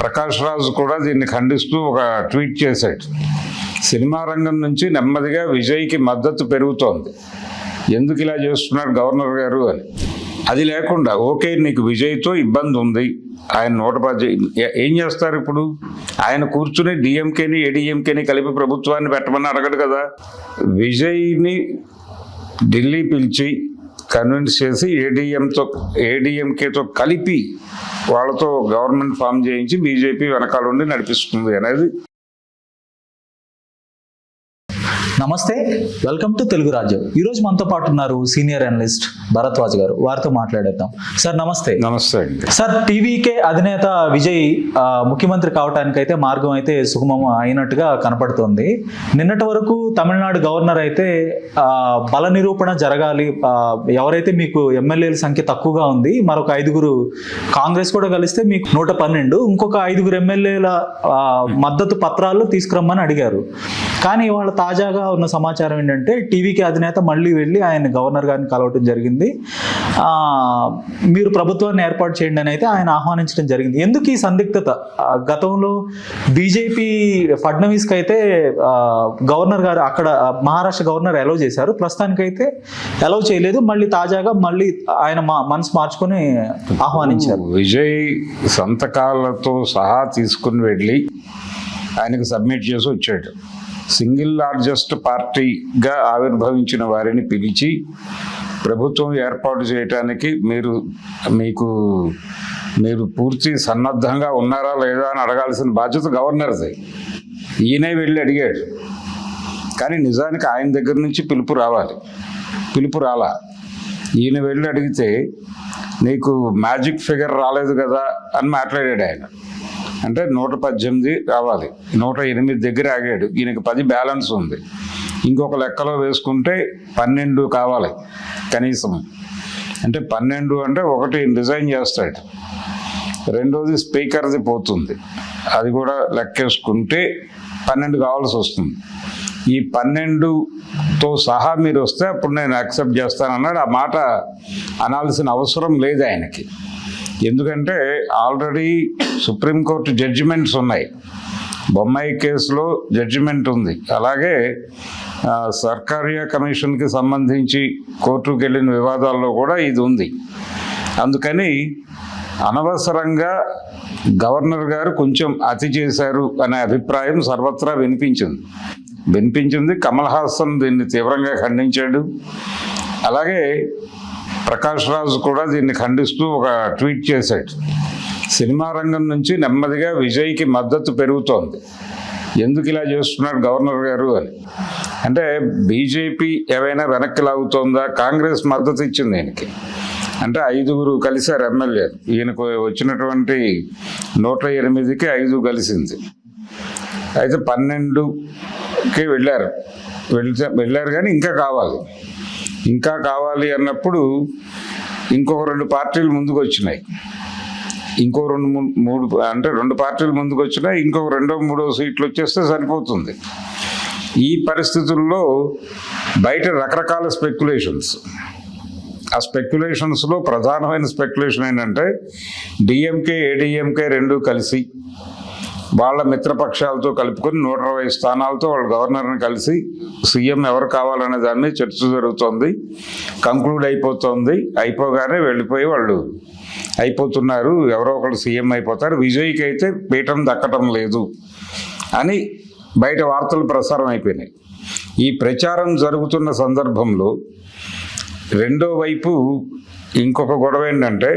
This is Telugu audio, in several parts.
ప్రకాష్ రాజు కూడా దీన్ని ఖండిస్తూ ఒక ట్వీట్ చేశాడు. సినిమా రంగం నుంచి నెమ్మదిగా విజయ్కి మద్దతు పెరుగుతోంది, ఎందుకు ఇలా చేస్తున్నాడు గవర్నర్ గారు అని. అది లేకుండా ఓకే నీకు విజయ్తో ఇబ్బంది ఉంది, ఆయన 110 ఏం చేస్తారు ఇప్పుడు? ఆయన కూర్చుని డిఎంకేని ఏడీఎంకేని కలిపి ప్రభుత్వాన్ని పెట్టమని అడగడు కదా. విజయ్ని ఢిల్లీ పిలిచి కన్విన్స్ చేసి ఏడీఎంకేతో కలిపి వాళ్ళతో గవర్నమెంట్ ఫామ్ చేయించి బీజేపీ వెనకాలండి నడిపిస్తుంది అనేది. నమస్తే, వెల్కమ్ టు తెలుగు రాజ్యం. ఈరోజు మనతో పాటు ఉన్నారు సీనియర్ అనలిస్ట్ భరద్వాజ్ గారు. వారితో మాట్లాడేద్దాం. సార్ నమస్తే. నమస్తే అండి. సార్, టీవీకే అధినేత విజయ్ ముఖ్యమంత్రి కావడానికి అయితే మార్గం అయితే సుగమం అయినట్టుగా కనపడుతోంది. నిన్నటి వరకు తమిళనాడు గవర్నర్ అయితే బల నిరూపణ జరగాలి, ఎవరైతే మీకు ఎమ్మెల్యేల సంఖ్య తక్కువగా ఉంది, మరొక 5 కాంగ్రెస్ కూడా కలిస్తే మీకు 112, ఇంకొక 5 ఎమ్మెల్యేల మద్దతు పత్రాలు తీసుకురమ్మని అడిగారు. కానీ వాళ్ళ తాజాగా ఉన్న సమాచారం ఏంటంటే టీవీకే అధినేత మళ్ళీ వెళ్ళి ఆయన గవర్నర్ గారిని కలవటం జరిగింది. మీరు ప్రభుత్వాన్ని ఏర్పాటు చేయండి అని అయితే ఆయన ఆహ్వానించడం జరిగింది. ఎందుకు ఈ సందిగ్ధత? గతంలో బీజేపీ ఫడ్నవీస్కి అయితే గవర్నర్ గారు అక్కడ మహారాష్ట్ర గవర్నర్ అలౌ చేశారు, ప్రస్తుతానికైతే అలౌ చేయలేదు. మళ్ళీ తాజాగా మళ్ళీ ఆయన మనసు మార్చుకొని ఆహ్వానించారు. విజయ్ సంతకాలతో సహా తీసుకుని వెళ్ళి ఆయనకు సబ్మిట్ చేసి వచ్చాడు. సింగిల్ లార్జెస్ట్ పార్టీగా ఆవిర్భవించిన వారిని పిలిచి ప్రభుత్వం ఏర్పాటు చేయడానికి మీరు పూర్తి సన్నద్ధంగా ఉన్నారా లేదా అని అడగాల్సిన బాధ్యత గవర్నర్ది. ఈయనే వెళ్ళి అడిగాడు, కానీ నిజానికి ఆయన దగ్గర నుంచి పిలుపు రాలా. ఈయన వెళ్ళి అడిగితే నీకు మ్యాజిక్ ఫిగర్ రాలేదు కదా అని మాట్లాడాడు ఆయన. అంటే 118 రావాలి, 108 దగ్గర ఆగాడు. ఈయనకి 10 బ్యాలెన్స్ ఉంది, ఇంకొక లెక్కలో వేసుకుంటే 12 కావాలి కనీసం. అంటే 12 అంటే ఒకటి రిజైన్ చేస్తాడు, రెండోది స్పీకర్ది పోతుంది, అది కూడా లెక్కేసుకుంటే 12 కావాల్సి వస్తుంది. ఈ 12తో సహా మీరు వస్తే అప్పుడు నేను యాక్సెప్ట్ చేస్తానన్నాడు. ఆ మాట అనాల్సిన అవసరం లేదు ఆయనకి, ఎందుకంటే ఆల్రెడీ సుప్రీంకోర్టు జడ్జిమెంట్స్ ఉన్నాయి. బొమ్మాయి కేసులో జడ్జిమెంట్ ఉంది, అలాగే సర్కారియా కమిషన్కి సంబంధించి కోర్టుకు వెళ్ళిన వివాదాల్లో కూడా ఇది ఉంది. అందుకని అనవసరంగా గవర్నర్ గారు కొంచెం అతి చేశారు అనే అభిప్రాయం సర్వత్రా వినిపించింది. కమల్ హాసన్ దీన్ని తీవ్రంగా ఖండించాడు. అలాగే ప్రకాష్ రాజు కూడా దీన్ని ఖండిస్తూ ఒక ట్వీట్ చేశాడు. సినిమా రంగం నుంచి నెమ్మదిగా విజయ్కి మద్దతు పెరుగుతోంది, ఎందుకు ఇలా చేస్తున్నాడు గవర్నర్ గారు అని. అంటే బీజేపీ ఏవైనా వెనక్కి లాగుతోందా? కాంగ్రెస్ మద్దతు ఇచ్చింది ఈయనకి. అంటే 5 కలిశారు ఎమ్మెల్యేలు. ఈయనకు వచ్చినటువంటి 108కి 5 కలిసింది. అయితే 12కి వెళ్ళారు కానీ ఇంకా కావాలి అన్నప్పుడు ఇంకొక 2 పార్టీలు ముందుకు వచ్చినాయి. ఇంకో 2 పార్టీలు ముందుకు వచ్చినాయి. ఇంకొక 2-3 సీట్లు వచ్చేస్తే సరిపోతుంది. ఈ పరిస్థితుల్లో బయట రకరకాల స్పెక్యులేషన్స్. ఆ స్పెక్యులేషన్స్లో ప్రధానమైన స్పెక్యులేషన్ ఏంటంటే డిఎంకే ఏడీఎంకే 2 కలిసి వాళ్ళ మిత్రపక్షాలతో కలుపుకొని 120 స్థానాలతో వాళ్ళు గవర్నర్ని కలిసి సీఎం ఎవరు కావాలనే దాన్ని చర్చ జరుగుతోంది. కంక్లూడ్ అయిపోగానే వెళ్ళిపోయి వాళ్ళు అయిపోతున్నారు, ఎవరో ఒకళ్ళు సీఎం అయిపోతారు, విజయ్కి అయితే పీఠం దక్కటం లేదు అని బయట వార్తలు ప్రసారం అయిపోయినాయి. ఈ ప్రచారం జరుగుతున్న సందర్భంలో రెండో వైపు ఇంకొక గొడవ ఏంటంటే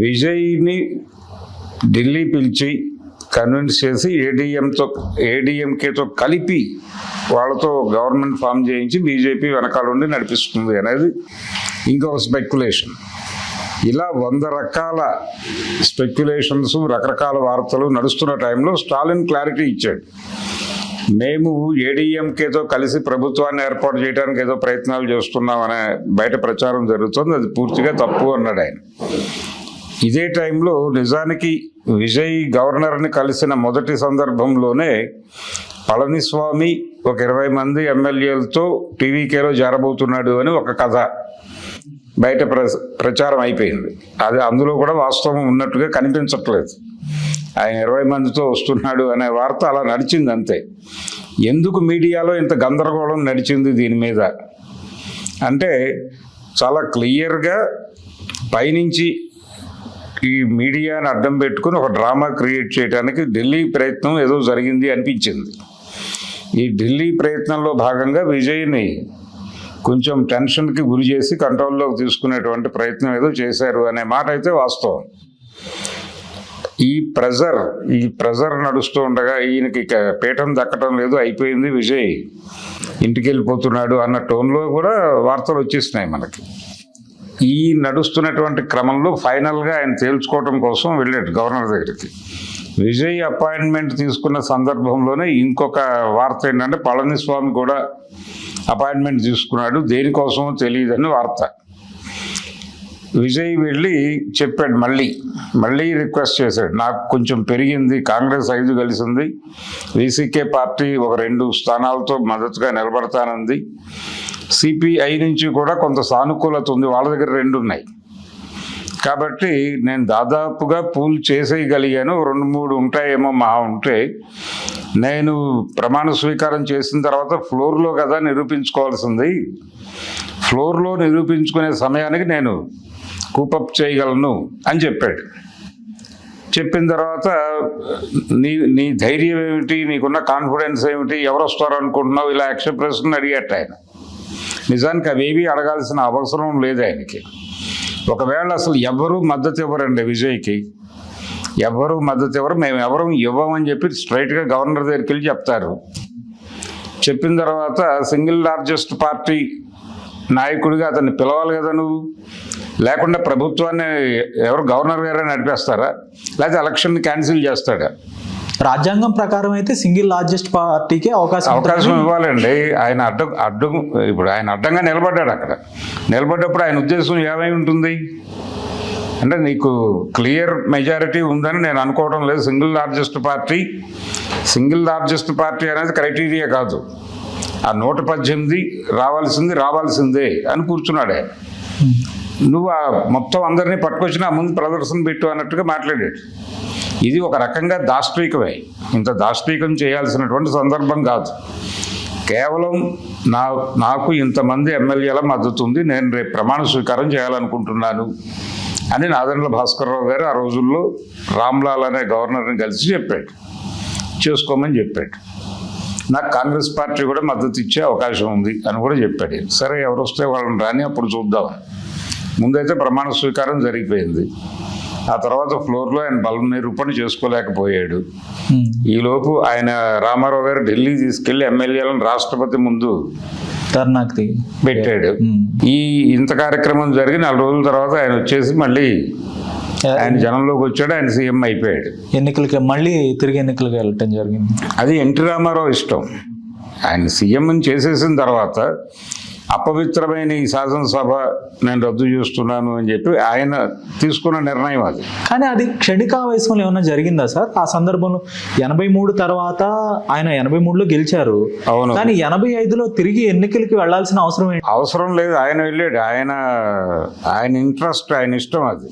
విజయ్ని ఢిల్లీ పిలిచి కన్విన్స్ చేసి ఏడీఎంకేతో కలిపి వాళ్ళతో గవర్నమెంట్ ఫామ్ చేయించి బీజేపీ వెనకాలండి నడిపిస్తుంది అనేది ఇంకొక స్పెక్యులేషన్. ఇలా 100 రకాల స్పెక్యులేషన్స్, రకరకాల వార్తలు నడుస్తున్న టైంలో స్టాలిన్ క్లారిటీ ఇచ్చాడు. మేము ఏడీఎంకేతో కలిసి ప్రభుత్వాన్ని ఏర్పాటు చేయడానికి ఏదో ప్రయత్నాలు చేస్తున్నామనే బయట ప్రచారం జరుగుతుంది, అది పూర్తిగా తప్పు అన్నాడు ఆయన. ఇదే టైంలో నిజానికి విజయ్ గవర్నర్ని కలిసిన మొదటి సందర్భంలోనే పళనిస్వామి ఒక 20 మంది ఎమ్మెల్యేలతో టీవీకేలో చేరబోతున్నాడు అని ఒక కథ బయట ప్రచారం అయిపోయింది. అది అందులో కూడా వాస్తవం ఉన్నట్టుగా కనిపించట్లేదు. ఆయన 20 మందితో వస్తున్నాడు అనే వార్త అలా నడిచింది అంతే. ఎందుకు మీడియాలో ఇంత గందరగోళం నడిచింది దీని మీద అంటే చాలా క్లియర్గా పైనుంచి ఈ మీడియాని అడ్డం పెట్టుకుని ఒక డ్రామా క్రియేట్ చేయడానికి ఢిల్లీ ప్రయత్నం ఏదో జరిగింది అనిపించింది. ఈ ఢిల్లీ ప్రయత్నంలో భాగంగా విజయ్ని కొంచెం టెన్షన్కి గురి చేసి కంట్రోల్లోకి తీసుకునేటువంటి ప్రయత్నం ఏదో చేశారు అనే మాట అయితే వాస్తవం. ఈ ప్రెజర్ నడుస్తూ ఉండగా ఈయనకి ఇక పీఠం దక్కడం లేదు, అయిపోయింది, విజయ్ ఇంటికి వెళ్ళిపోతున్నాడు అన్న టోన్లో కూడా వార్తలు వచ్చేసినాయి మనకి. ఈ నడుస్తున్నటువంటి క్రమంలో ఫైనల్గా ఆయన తేల్చుకోవడం కోసం వెళ్ళాడు గవర్నర్ దగ్గరికి. విజయ్ అపాయింట్మెంట్ తీసుకున్న సందర్భంలోనే ఇంకొక వార్త ఏంటంటే పళనిస్వామి కూడా అపాయింట్మెంట్ తీసుకున్నాడు, దేనికోసమో తెలియదని వార్త. విజయ్ వెళ్ళి చెప్పాడు, మళ్ళీ రిక్వెస్ట్ చేశాడు, నాకు కొంచెం పెరిగింది, కాంగ్రెస్ 5 కలిసింది, వీసీకే పార్టీ ఒక 2 స్థానాలతో మద్దతుగా నిలబడతానంది, సిపిఐ నుంచి కూడా కొంత సానుకూలత ఉంది, వాళ్ళ దగ్గర 2 ఉన్నాయి, కాబట్టి నేను దాదాపుగా పూల్ చేసేయగలిగాను, 2-3 ఉంటాయేమో మహా ఉంటే, నేను ప్రమాణ స్వీకారం చేసిన తర్వాత ఫ్లోర్లో కదా నిరూపించుకోవాల్సింది, ఫ్లోర్లో నిరూపించుకునే సమయానికి నేను కూపప్ చేయగలను అని చెప్పాడు. చెప్పిన తర్వాత నీ ధైర్యం ఏమిటి, నీకున్న కాన్ఫిడెన్స్ ఏమిటి, ఎవరు వస్తారు అనుకుంటున్నావు, ఇలా ప్రశ్నలు అడిగేట ఆయన. నిజానికి అవేవి అడగాల్సిన అవసరం లేదు ఆయనకి. ఒకవేళ అసలు ఎవరు మద్దతు ఇవ్వరండి విజయ్కి, ఎవరు మద్దతు ఇవ్వరు, మేము ఎవరు ఇవ్వమని చెప్పి స్ట్రైట్గా గవర్నర్ దగ్గరికి వెళ్ళి చెప్తారు. చెప్పిన తర్వాత సింగిల్ లార్జెస్ట్ పార్టీ నాయకుడిగా అతన్ని పిలవాలి కదా నువ్వు, లేకుండా ప్రభుత్వాన్ని ఎవరు గవర్నర్ గారే నడిపేస్తారా, లేకపోతే ఎలక్షన్ని క్యాన్సిల్ చేస్తాడా? రాజ్యాంగం ప్రకారం అయితే సింగిల్ లార్జెస్ట్ పార్టీకి అవకాశం ఇవ్వాలండి. ఆయన ఇప్పుడు ఆయన అడ్డంగా నిలబడ్డాడు. అక్కడ నిలబడ్డప్పుడు ఆయన ఉద్దేశం ఏమై ఉంటుంది అంటే, నీకు క్లియర్ మెజారిటీ ఉందని నేను అనుకోవడం లేదు. సింగిల్ లార్జెస్ట్ పార్టీ అనేది క్రైటీరియా కాదు, ఆ 118 రావాల్సిందే అని కూర్చున్నాడు ఆయన. నువ్వు మొత్తం అందరినీ పట్టుకొచ్చిన ముందు ప్రదర్శన పెట్టు అన్నట్టుగా మాట్లాడాడు. ఇది ఒక రకంగా దాష్టీకమే, ఇంత దాష్టీకం చేయాల్సినటువంటి సందర్భం కాదు. కేవలం నాకు ఇంతమంది ఎమ్మెల్యేల మద్దతు ఉంది, నేను రేపు ప్రమాణ స్వీకారం చేయాలనుకుంటున్నాను అని నాదెండ్ల భాస్కర్రావు గారు ఆ రోజుల్లో రామ్లాల్ అనే గవర్నర్ని కలిసి చెప్పాడు, చేసుకోమని చెప్పాడు. నాకు కాంగ్రెస్ పార్టీ కూడా మద్దతు ఇచ్చే అవకాశం ఉంది అని కూడా చెప్పాడు. సరే, ఎవరు వస్తే వాళ్ళని రాని, అప్పుడు చూద్దాం. ముందైతే ప్రమాణ స్వీకారం జరిగిపోయింది. ఆ తర్వాత ఫ్లోర్లో ఆయన బలం నిరూపణ చేసుకోలేకపోయాడు. ఈలోపు ఆయన రామారావు గారు ఢిల్లీ తీసుకెళ్లి ఎమ్మెల్యేలను రాష్ట్రపతి ముందు ధర్నాకి పెట్టాడు. ఇంత కార్యక్రమం జరిగి 4 రోజుల తర్వాత ఆయన వచ్చేసి మళ్ళీ ఆయన జనంలోకి వచ్చాడు, ఆయన సీఎం అయిపోయాడు. మళ్ళీ తిరిగి ఎన్నికలకు వెళ్ళటం జరిగింది. అది ఎన్టీ రామారావు ఇష్టం. ఆయన సీఎం చేసేసిన తర్వాత అపవిత్రమైన ఈ శాసనసభ నేను రద్దు చేస్తున్నాను అని చెప్పి ఆయన తీసుకున్న నిర్ణయం అది. కానీ అది క్షణికావేశంలో ఏమన్నా జరిగిందా సార్? ఆ సందర్భంలో 83 తర్వాత ఆయన 83లో గెలిచారు. అవును. కానీ 85లో తిరిగి ఎన్నికలకి వెళ్లాల్సిన అవసరం లేదు. ఆయన వెళ్ళాడు. ఆయన ఇంట్రెస్ట్, ఆయన ఇష్టం అది.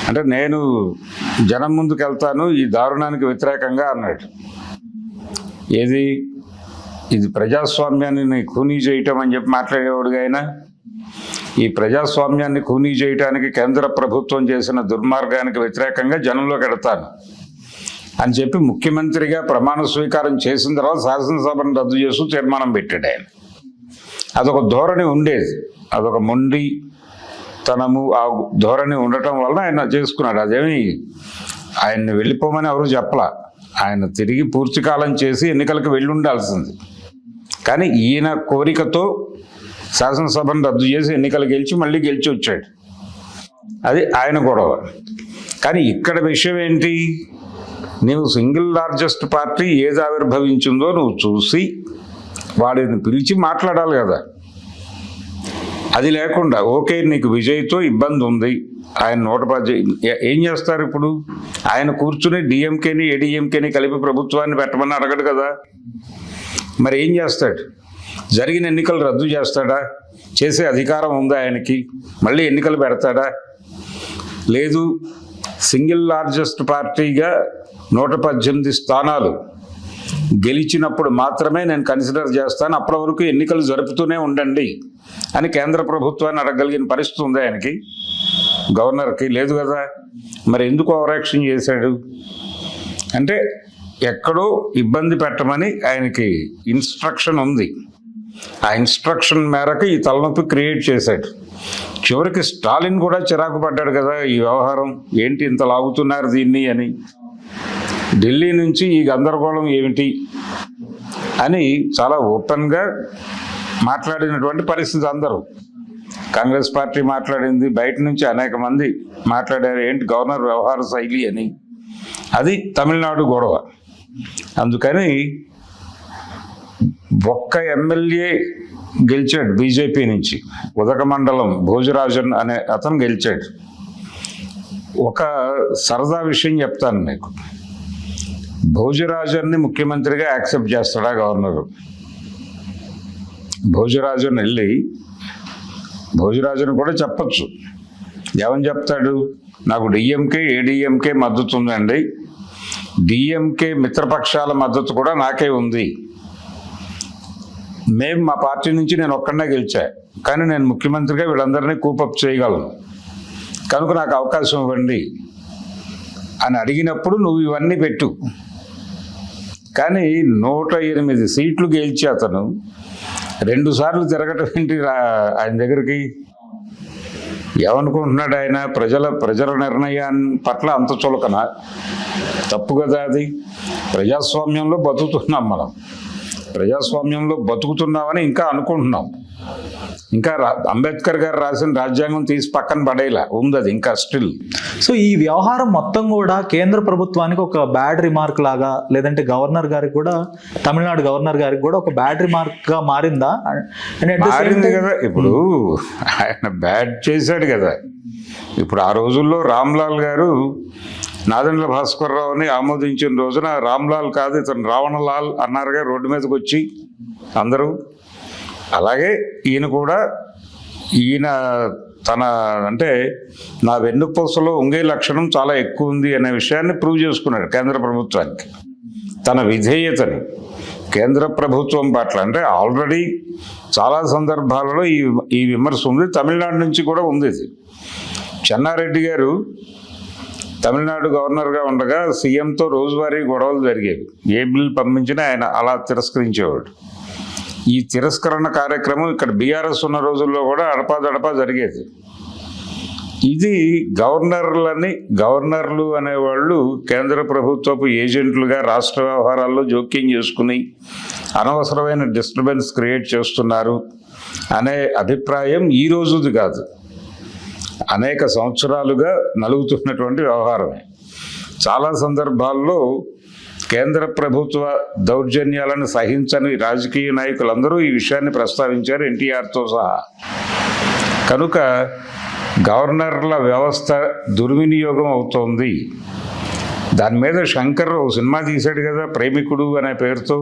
అంటే నేను జనం ముందుకు వెళ్తాను ఈ దారుణానికి వ్యతిరేకంగా అన్నాడు. ఇది ప్రజాస్వామ్యాన్ని ఖూనీ చేయటం అని చెప్పి మాట్లాడేవాడుగా ఆయన. ఈ ప్రజాస్వామ్యాన్ని ఖూనీ చేయటానికి కేంద్ర ప్రభుత్వం చేసిన దుర్మార్గానికి వ్యతిరేకంగా జనంలోకి ఎడతాను అని చెప్పి ముఖ్యమంత్రిగా ప్రమాణ స్వీకారం చేసిన తర్వాత శాసనసభను రద్దు చేస్తూ తీర్మానం పెట్టాడు ఆయన. అదొక ధోరణి ఉండేది, అదొక మొండితనము, ఆ ధోరణి ఉండటం వలన ఆయన చేసుకున్నాడు. అదేమి ఆయన్ని వెళ్ళిపోమని ఎవరు చెప్పలా. ఆయన తిరిగి పూర్తికాలం చేసి ఎన్నికలకు వెళ్ళి ఉండాల్సింది. కానీ ఈయన కోరికతో శాసనసభను రద్దు చేసి ఎన్నికలు మళ్ళీ గెలిచి వచ్చాడు. అది ఆయన గొడవ. కానీ ఇక్కడ విషయం ఏంటి, నువ్వు సింగిల్ లార్జెస్ట్ పార్టీ ఏది ఆవిర్భవించిందో నువ్వు చూసి వాడిని పిలిచి మాట్లాడాలి కదా. అది లేకుండా ఓకే నీకు విజయ్తో ఇబ్బంది ఉంది, ఆయన 110 ఏం చేస్తారు ఇప్పుడు? ఆయన కూర్చుని డిఎంకేని ఏడీఎంకేని కలిపి ప్రభుత్వాన్ని పెట్టమని అడగడు కదా. మరి ఏం చేస్తాడు? జరిగిన ఎన్నికలు రద్దు చేస్తాడా? చేసే అధికారం ఉందా ఆయనకి? మళ్ళీ ఎన్నికలు పెడతాడా? లేదు. సింగిల్ లార్జెస్ట్ పార్టీగా 118 స్థానాలు గెలిచినప్పుడు మాత్రమే నేను కన్సిడర్ చేస్తాను, అప్పటి వరకు ఎన్నికలు జరుపుతూనే ఉండండి అని కేంద్ర ప్రభుత్వాన్ని అడగగలిగిన పరిస్థితి ఉంది ఆయనకి, గవర్నర్కి లేదు కదా. మరి ఎందుకు ఓవరాక్షన్ చేశాడు అంటే ఎక్కడో ఇబ్బంది పెట్టమని ఆయనకి ఇన్స్ట్రక్షన్ ఉంది. ఆ ఇన్స్ట్రక్షన్ మేరకు ఈ తలనొప్పి క్రియేట్ చేశాడు. చివరికి స్టాలిన్ కూడా చిరాకు పడ్డాడు కదా, ఈ వ్యవహారం ఏంటి ఇంత లాగుతున్నారు దీన్ని అని. ఢిల్లీ నుంచి ఈ గందరగోళం ఏమిటి అని చాలా ఓపెన్గా మాట్లాడినటువంటి పరిస్థితి. అందరూ కాంగ్రెస్ పార్టీ మాట్లాడింది, బయట నుంచి అనేక మంది మాట్లాడారు ఏంటి గవర్నర్ వ్యవహార శైలి అని. అది తమిళనాడు గొడవ. అందుకని ఒక్క ఎమ్మెల్యే గెలిచాడు బీజేపీ నుంచి, ఉదకమండలం భోజరాజన్ అనే అతను గెలిచాడు. ఒక సరదా విషయం చెప్తాను మీకు. భోజరాజన్ని ముఖ్యమంత్రిగా యాక్సెప్ట్ చేస్తాడా గవర్నరు? భోజరాజన్ వెళ్ళి భోజరాజన్ కూడా చెప్పచ్చు, ఏమని చెప్తాడు, నాకు డిఎంకే ఏడీఎంకే మద్దతు ఉందండి, డిఎంకే మిత్రపక్షాల మద్దతు కూడా నాకే ఉంది, మేము మా పార్టీ నుంచి నేను ఒక్కడనే గెలిచా, కానీ నేను ముఖ్యమంత్రిగా వీళ్ళందరినీ కూపప్ చేయగలను, కనుక నాకు అవకాశం ఇవ్వండి అని అడిగినప్పుడు నువ్వు ఇవన్నీ పెట్టు. కానీ 108 సీట్లు గెలిచి అతను 2 సార్లు తిరగటం ఏంటి ఆయన దగ్గరికి? ఏమనుకుంటున్నాడు ఆయన? ప్రజల నిర్ణయాన్ని పట్ల అంత చులకన? తప్పు కదా అది. ప్రజాస్వామ్యంలో బతుకుతున్నాం మనం, ప్రజాస్వామ్యంలో బతుకుతున్నామని ఇంకా అనుకుంటున్నాం. ఇంకా అంబేద్కర్ గారు రాసిన రాజ్యాంగం తీసి పక్కన పడేలా ఉంది అది ఇంకా స్టిల్. సో ఈ వ్యవహారం మొత్తం కూడా కేంద్ర ప్రభుత్వానికి ఒక బ్యాడ్ రిమార్క్ లాగా, లేదంటే గవర్నర్ గారికి కూడా, తమిళనాడు గవర్నర్ గారికి కూడా ఒక బ్యాడ్ రిమార్క్ గా మారిందా? మారింది కదా. ఇప్పుడు ఆయన బ్యాడ్ చేశాడు కదా. ఇప్పుడు ఆ రోజుల్లో రామ్లాల్ గారు నాదెండ్ల భాస్కర్రావుని ఆమోదించిన రోజున రామ్లాల్ కాదు ఇతను రావణలాల్ అన్నారుగా రోడ్డు మీదకి వచ్చి అందరూ. అలాగే ఈయన కూడా, ఈయన తన అంటే నా వెన్నుపూసలో ఉంగే లక్షణం చాలా ఎక్కువ ఉంది అనే విషయాన్ని ప్రూవ్ చేసుకున్నాడు కేంద్ర ప్రభుత్వానికి, తన విధేయతని కేంద్ర ప్రభుత్వం పట్ల. అంటే ఆల్రెడీ చాలా సందర్భాలలో ఈ విమర్శ ఉంది, తమిళనాడు నుంచి కూడా ఉంది. ఇది చెన్నారెడ్డి గారు తమిళనాడు గవర్నర్గా ఉండగా సీఎంతో రోజువారీ గొడవలు జరిగేవి. ఏ బిల్ పంపించినా ఆయన అలా తిరస్కరించేవాడు. ఈ తిరస్కరణ కార్యక్రమం ఇక్కడ బీఆర్ఎస్ ఉన్న రోజుల్లో కూడా అడపాదడపా జరిగేది. ఇది గవర్నర్లు అనేవాళ్ళు కేంద్ర ప్రభుత్వపు ఏజెంట్లుగా రాష్ట్ర వ్యవహారాల్లో జోక్యం చేసుకుని అనవసరమైన డిస్టర్బెన్స్ క్రియేట్ చేస్తున్నారు అనే అభిప్రాయం ఈ రోజుది కాదు, అనేక సంవత్సరాలుగా నలుగుతున్నటువంటి వ్యవహారమే. చాలా సందర్భాల్లో కేంద్ర ప్రభుత్వ దౌర్జన్యాలను సహించని రాజకీయ నాయకులందరూ ఈ విషయాన్ని ప్రస్తావించారు, ఎన్టీఆర్తో సహా. కనుక గవర్నర్ల వ్యవస్థ దుర్వినియోగం అవుతోంది. దాని మీద శంకర్ ఓ సినిమా తీశాడు కదా, ప్రేమికుడు అనే పేరుతో.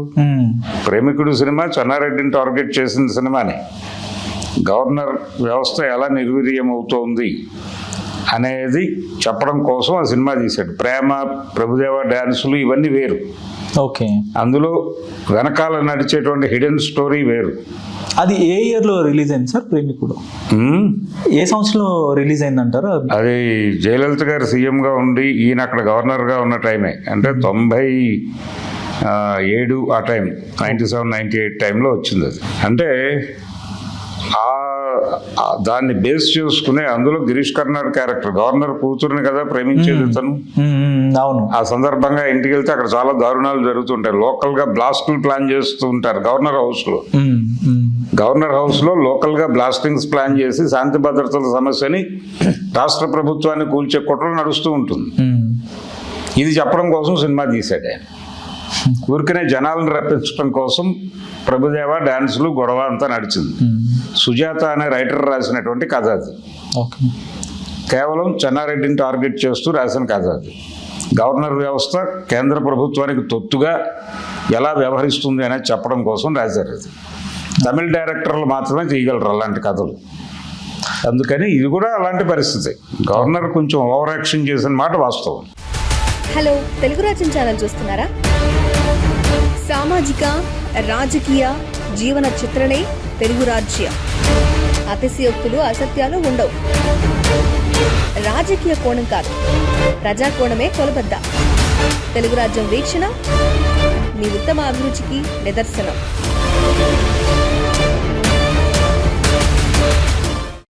ప్రేమికుడు సినిమా చెన్నారెడ్డిని టార్గెట్ చేసిన సినిమాని. గవర్నర్ వ్యవస్థ ఎలా నిర్వీర్యం అవుతోంది అనేది చెప్పడం కోసం ఆ సినిమా తీశాడు. ప్రేమ, ప్రభుదేవ డ్యాన్సులు ఇవన్నీ వేరు. ఓకే, అందులో వెనకాల నడిచేటువంటి హిడెన్ స్టోరీ వేరు. అది ఏ ఇయర్లో రిలీజ్ అయింది సార్ ప్రేమికుడు? ఏ సంవత్సరంలో రిలీజ్ అయిందంటారు? అది జయలలిత గారు సీఎంగా ఉండి ఈయన అక్కడ గవర్నర్గా ఉన్న టైమే, అంటే 97 ఆ టైం, 97-98 టైంలో వచ్చింది అది. అంటే దాన్ని బేస్ చేసుకునే అందులో గిరీష్ కర్నాడ్ క్యారెక్టర్, గవర్నర్ కూతురుని కదా ప్రేమించేది తను. అవును. ఆ సందర్భంగా ఇంటికి వెళ్తే అక్కడ చాలా దారుణాలు జరుగుతుంటాయి. లోకల్ గా బ్లాస్టులు ప్లాన్ చేస్తూ ఉంటారు గవర్నర్ హౌస్ లో. లోకల్ గా బ్లాస్టింగ్స్ ప్లాన్ చేసి శాంతి భద్రతల సమస్యని రాష్ట్ర ప్రభుత్వాన్ని కూల్చే కుట్ర నడుస్తూ ఉంటుంది. ఇది చెప్పడం కోసం సినిమా తీశాడు. ఊరికనే జనాలను రప్పించడం కోసం ప్రభుదేవ డాన్సులు గొడవ అంతా నడిచింది. సుజాత అనే రైటర్ రాసినటువంటి కథ అది. కేవలం చెన్నారెడ్డిని టార్గెట్ చేస్తూ రాసిన కథ అది. గవర్నర్ వ్యవస్థ కేంద్ర ప్రభుత్వానికి తొత్తుగా ఎలా వ్యవహరిస్తుంది అనేది చెప్పడం కోసం రాశారు అది. తమిళ డైరెక్టర్లు మాత్రమే తీయగలరు అలాంటి కథలు. అందుకని ఇది కూడా అలాంటి పరిస్థితి. గవర్నర్ కొంచెం ఓవర్ యాక్షన్ చేసిన మాట వాస్తవం. హలో, తెలుగు రాజ్యం ఛానల్ చూస్తున్నారా? సామాజిక రాజకీయ జీవన చిత్రణే తెలుగు రాజ్యం. అతిశయోక్తులు అసత్యాలు ఉండవు. రాజకీయ కోణం కాదు, ప్రజా కోణమే కొలబద్ద. తెలుగు రాజ్యం వీక్షణ మీ ఉత్తమ అభిరుచికి నిదర్శనం.